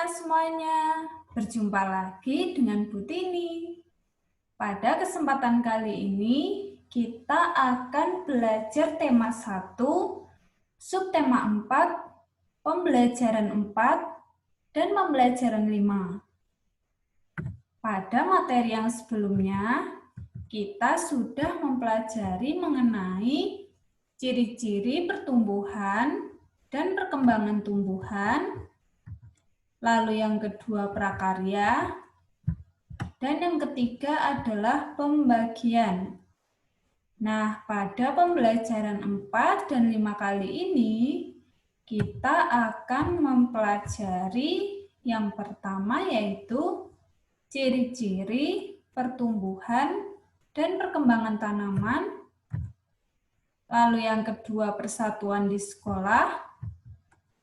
semuanya, berjumpa lagi dengan Bu Tini. Pada kesempatan kali ini, kita akan belajar tema 1, subtema 4, pembelajaran 4, dan pembelajaran 5. Pada materi yang sebelumnya, kita sudah mempelajari mengenai ciri-ciri pertumbuhan dan perkembangan tumbuhan. Lalu yang kedua prakarya, dan yang ketiga adalah pembagian. Nah, pada pembelajaran 4 dan 5 kali ini, kita akan mempelajari yang pertama yaitu ciri-ciri pertumbuhan dan perkembangan tanaman. Lalu yang kedua persatuan di sekolah.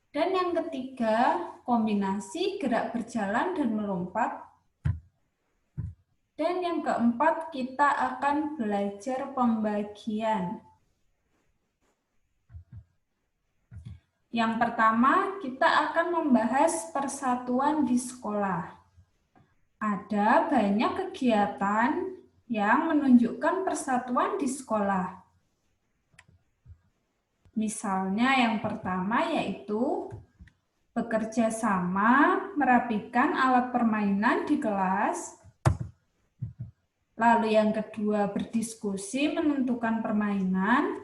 Dan yang ketiga, kombinasi gerak berjalan dan melompat. Dan yang keempat, kita akan belajar pembagian. Yang pertama, kita akan membahas persatuan di sekolah. Ada banyak kegiatan yang menunjukkan persatuan di sekolah. Misalnya yang pertama yaitu bekerja sama merapikan alat permainan di kelas. Lalu yang kedua berdiskusi menentukan permainan.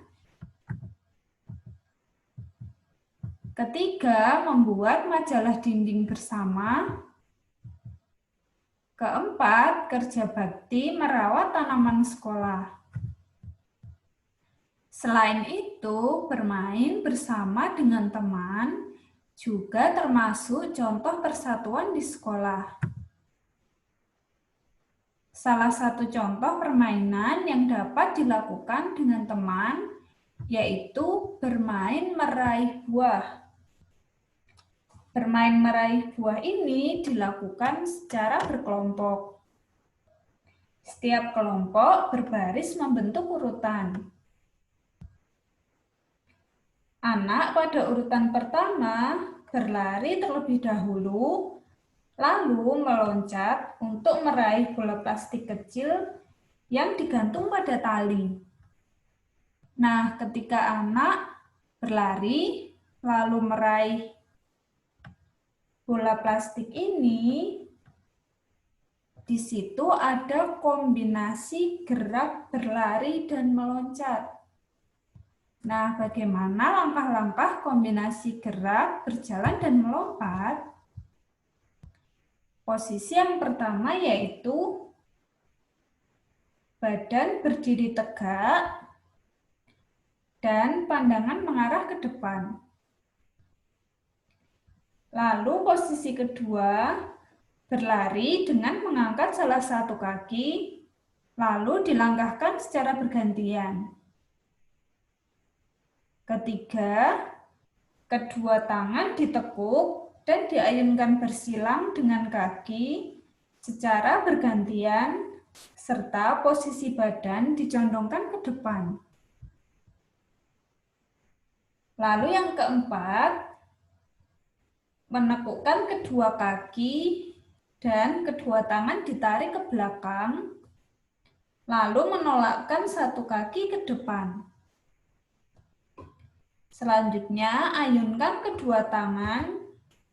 Ketiga membuat majalah dinding bersama. Keempat kerja bakti merawat tanaman sekolah. Selain itu, bermain bersama dengan teman juga termasuk contoh persatuan di sekolah. Salah satu contoh permainan yang dapat dilakukan dengan teman yaitu bermain meraih buah. Bermain meraih buah ini dilakukan secara berkelompok. Setiap kelompok berbaris membentuk urutan. Anak pada urutan pertama berlari terlebih dahulu, lalu meloncat untuk meraih bola plastik kecil yang digantung pada tali. Nah, ketika anak berlari lalu meraih bola plastik ini, di situ ada kombinasi gerak berlari dan meloncat. Nah, bagaimana langkah-langkah kombinasi gerak, berjalan, dan melompat? Posisi yang pertama yaitu badan berdiri tegak dan pandangan mengarah ke depan. Lalu posisi kedua, berlari dengan mengangkat salah satu kaki, lalu dilangkahkan secara bergantian. Ketiga, kedua tangan ditekuk dan diayunkan bersilang dengan kaki secara bergantian, serta posisi badan dicondongkan ke depan. Lalu yang keempat, menekukkan kedua kaki dan kedua tangan ditarik ke belakang, lalu menolakkan satu kaki ke depan. Selanjutnya, ayunkan kedua tangan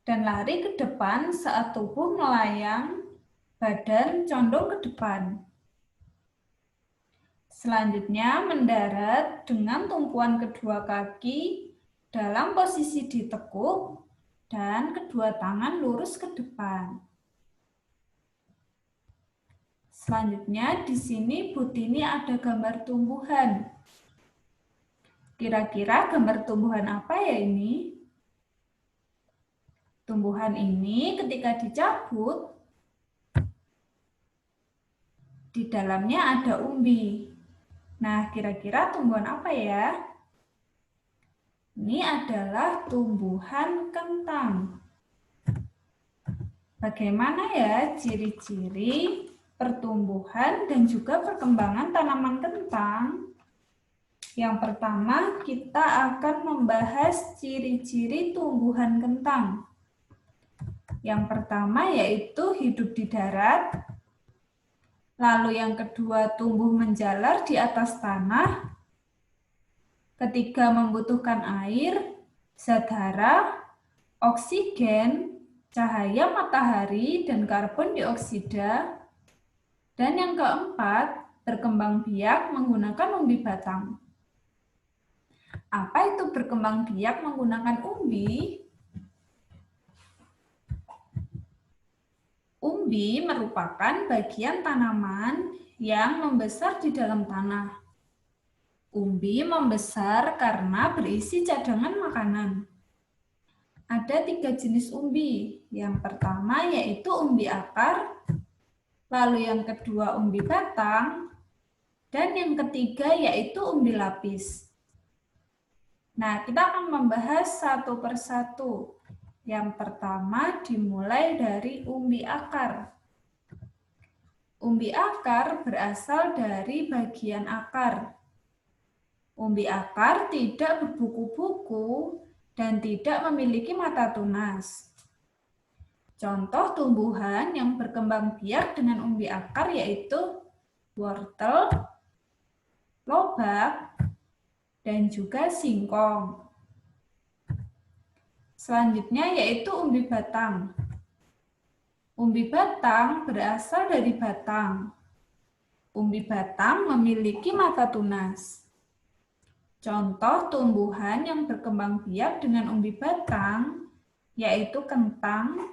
dan lari ke depan saat tubuh melayang, badan condong ke depan. Selanjutnya, mendarat dengan tumpuan kedua kaki dalam posisi ditekuk dan kedua tangan lurus ke depan. Selanjutnya, di sini Bu Tini ada gambar tumbuhan. Kira-kira gambar tumbuhan apa ya ini? Tumbuhan ini ketika dicabut, di dalamnya ada umbi. Nah, kira-kira tumbuhan apa ya? Ini adalah tumbuhan kentang. Bagaimana ya ciri-ciri pertumbuhan dan juga perkembangan tanaman kentang? Yang pertama, kita akan membahas ciri-ciri tumbuhan kentang. Yang pertama yaitu hidup di darat, lalu yang kedua tumbuh menjalar di atas tanah, ketiga membutuhkan air, zat hara, oksigen, cahaya matahari, dan karbon dioksida, dan yang keempat berkembang biak menggunakan umbi batang. Apa itu berkembang biak menggunakan umbi? Umbi merupakan bagian tanaman yang membesar di dalam tanah. Umbi membesar karena berisi cadangan makanan. Ada 3 jenis umbi. Yang pertama yaitu umbi akar, lalu yang kedua umbi batang, dan yang ketiga yaitu umbi lapis. Nah, kita akan membahas satu persatu. Yang pertama dimulai dari umbi akar. Umbi akar berasal dari bagian akar. Umbi akar tidak berbuku-buku dan tidak memiliki mata tunas. Contoh tumbuhan yang berkembang biak dengan umbi akar yaitu wortel, lobak, dan juga singkong. Selanjutnya yaitu umbi batang. Umbi batang berasal dari batang. Umbi batang memiliki mata tunas. Contoh tumbuhan yang berkembang biak dengan umbi batang yaitu kentang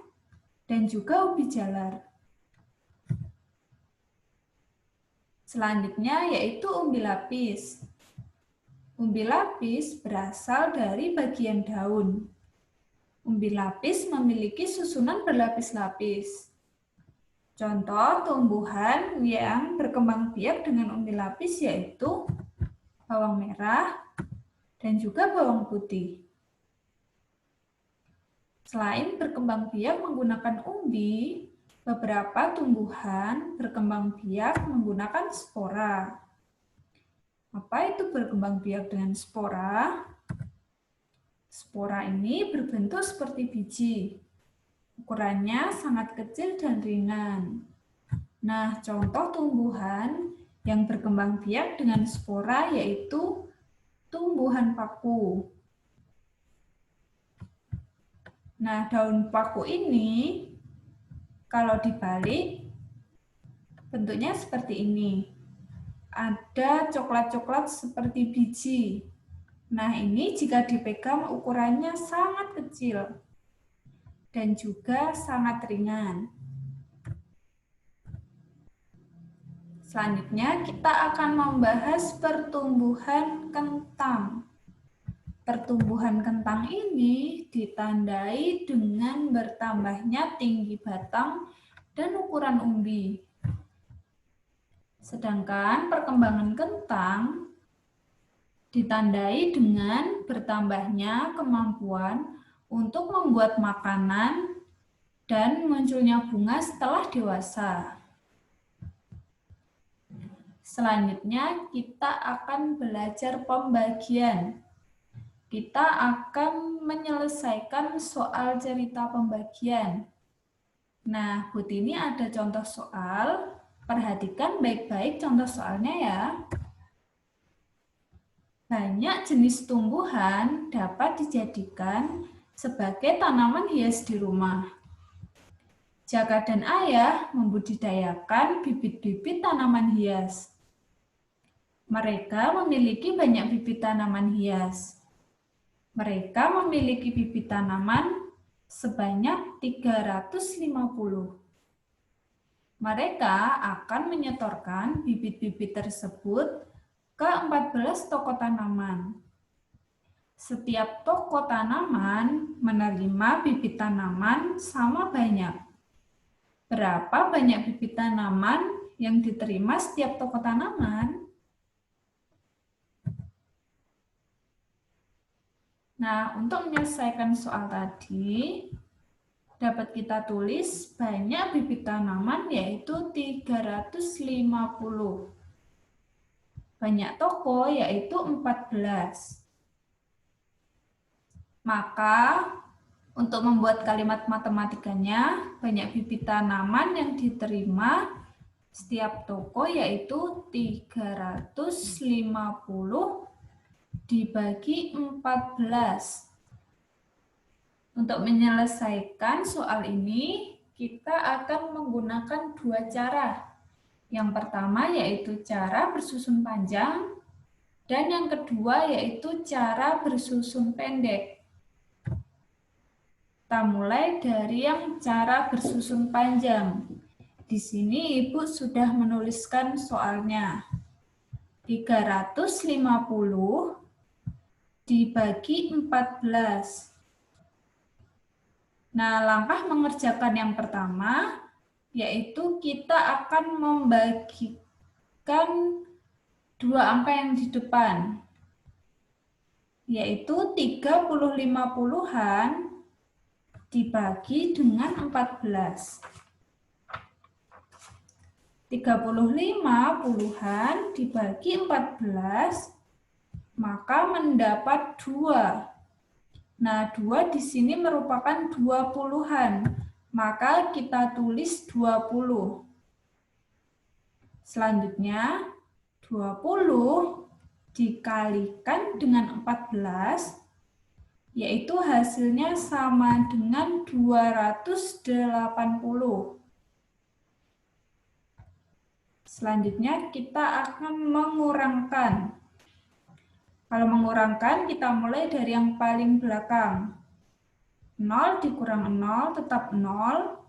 dan juga ubi jalar. Selanjutnya yaitu umbi lapis. Umbi lapis berasal dari bagian daun. Umbi lapis memiliki susunan berlapis-lapis. Contoh tumbuhan yang berkembang biak dengan umbi lapis yaitu bawang merah dan juga bawang putih. Selain berkembang biak menggunakan umbi, beberapa tumbuhan berkembang biak menggunakan spora. Apa itu berkembang biak dengan spora? Spora ini berbentuk seperti biji. Ukurannya sangat kecil dan ringan. Nah, contoh tumbuhan yang berkembang biak dengan spora yaitu tumbuhan paku. Nah, daun paku ini kalau dibalik bentuknya seperti ini. Ada coklat-coklat seperti biji. Nah, ini jika dipegang ukurannya sangat kecil dan juga sangat ringan. Selanjutnya kita akan membahas pertumbuhan kentang. Pertumbuhan kentang ini ditandai dengan bertambahnya tinggi batang dan ukuran umbi. Sedangkan perkembangan kentang ditandai dengan bertambahnya kemampuan untuk membuat makanan dan munculnya bunga setelah dewasa. Selanjutnya kita akan belajar pembagian. Kita akan menyelesaikan soal cerita pembagian. Nah, Bud ini ada contoh soal. Perhatikan baik-baik contoh soalnya ya. Banyak jenis tumbuhan dapat dijadikan sebagai tanaman hias di rumah. Jaka dan Ayah membudidayakan bibit-bibit tanaman hias. Mereka memiliki banyak bibit tanaman hias. Mereka memiliki bibit tanaman sebanyak 350. Mereka akan menyetorkan bibit-bibit tersebut ke 14 toko tanaman. Setiap toko tanaman menerima bibit tanaman sama banyak. Berapa banyak bibit tanaman yang diterima setiap toko tanaman? Nah, untuk menyelesaikan soal tadi, dapat kita tulis banyak bibit tanaman yaitu 350. Banyak toko yaitu 14. Maka Untuk membuat kalimat matematikanya, banyak bibit tanaman yang diterima setiap toko yaitu 350 dibagi 14. Untuk menyelesaikan soal ini, kita akan menggunakan dua cara. Yang pertama yaitu cara bersusun panjang, dan yang kedua yaitu cara bersusun pendek. Kita mulai dari yang cara bersusun panjang. Di sini Ibu sudah menuliskan soalnya. 350 dibagi 14. Nah, langkah mengerjakan yang pertama, yaitu kita akan membagikan dua angka yang di depan, yaitu 30 puluhan dibagi dengan 14. 35 puluhan dibagi 14, maka mendapat 2. Nah, 2 di sini merupakan 2 puluhan, maka kita tulis 20. Selanjutnya, 20 dikalikan dengan 14, yaitu hasilnya sama dengan 280. Selanjutnya kita akan mengurangkan. Kalau mengurangkan, kita mulai dari yang paling belakang. 0 dikurang 0 tetap 0.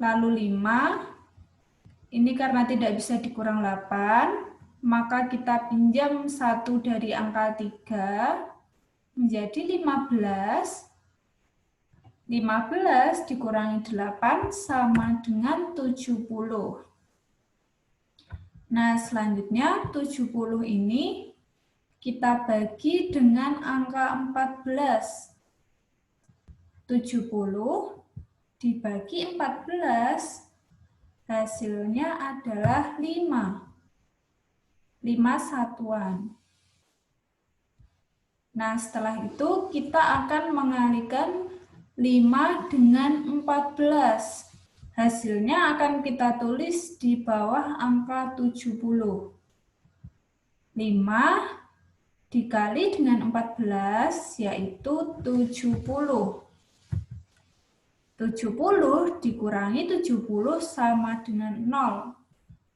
Lalu 5. Ini karena tidak bisa dikurang 8. Maka kita pinjam 1 dari angka 3 menjadi 15. 15 dikurangi 8 sama dengan 70. Nah, selanjutnya 70 ini kita bagi dengan angka 14. 70 dibagi 14, hasilnya adalah 5. 5 satuan. Nah, setelah itu kita akan mengalikan 5 dengan 14. Hasilnya akan kita tulis di bawah angka 70. 5 dikali dengan 14 yaitu 70. 70 dikurangi 70 sama dengan 0.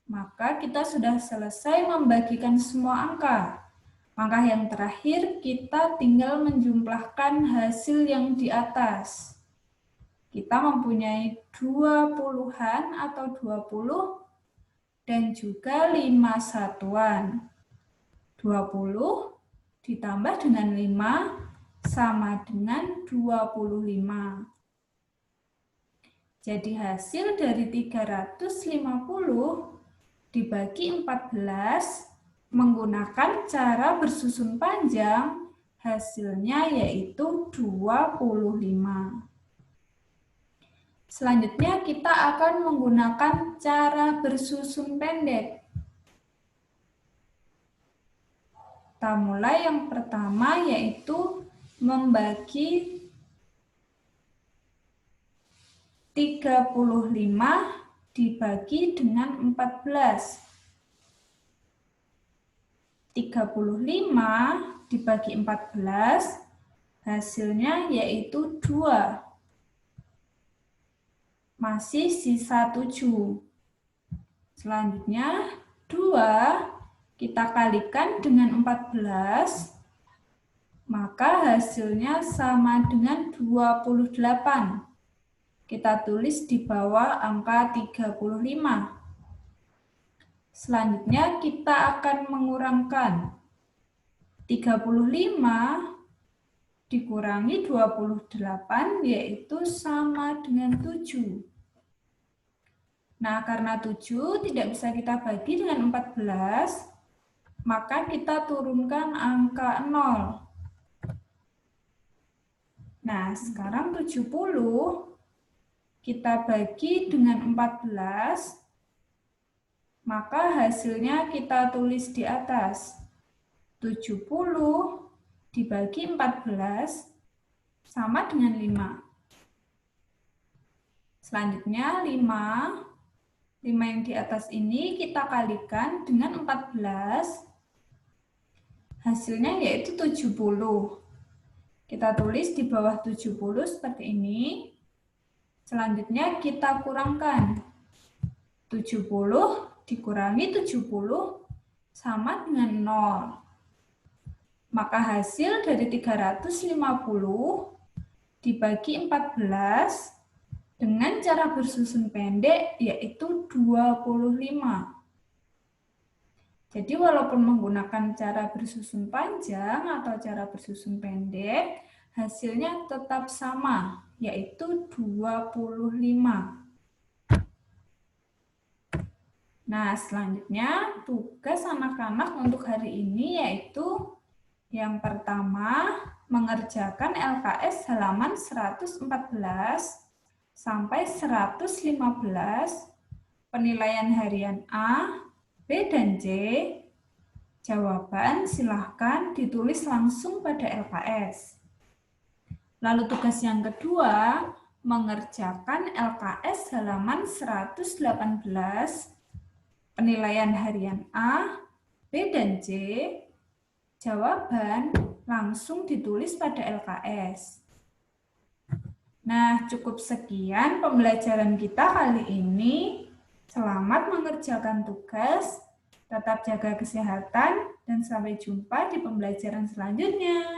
Maka kita sudah selesai membagikan semua angka. Langkah yang terakhir, kita tinggal menjumlahkan hasil yang di atas. Kita mempunyai 2 puluhan atau 20 dan juga 5 satuan. 20 ditambah dengan 5 sama dengan 25. Jadi hasil dari 350 dibagi 14 menggunakan cara bersusun panjang, hasilnya yaitu 25. Selanjutnya kita akan menggunakan cara bersusun pendek. Kita mulai yang pertama yaitu membagi 35 dibagi dengan 14. 35 dibagi 14, hasilnya yaitu 2. Masih sisa 7. Selanjutnya, 2 kita kalikan dengan 14, maka hasilnya sama dengan 28. Kita tulis di bawah angka 35. Selanjutnya kita akan mengurangkan. 35 dikurangi 28 yaitu sama dengan 7. Nah, karena 7 tidak bisa kita bagi dengan 14, maka kita turunkan angka 0. Nah, sekarang 70 kita bagi dengan 14, maka hasilnya kita tulis di atas. 70 dibagi 14 sama dengan 5. Selanjutnya 5 yang di atas ini kita kalikan dengan 14. Hasilnya yaitu 70. Kita tulis di bawah 70 seperti ini. Selanjutnya kita kurangkan. 70 dikurangi 70 sama dengan 0. Maka hasil dari 350 dibagi 14 dengan cara bersusun pendek yaitu 25. Jadi walaupun menggunakan cara bersusun panjang atau cara bersusun pendek, hasilnya tetap sama, yaitu 25. Nah, selanjutnya tugas anak-anak untuk hari ini yaitu yang pertama, mengerjakan LKS halaman 114 sampai 115, penilaian harian A, B dan C. Jawaban silahkan ditulis langsung pada LKS. Lalu tugas yang kedua, mengerjakan LKS halaman 118, penilaian harian A, B dan C. Jawaban langsung ditulis pada LKS. Nah, cukup sekian pembelajaran kita kali ini. Selamat mengerjakan tugas, tetap jaga kesehatan, dan sampai jumpa di pembelajaran selanjutnya.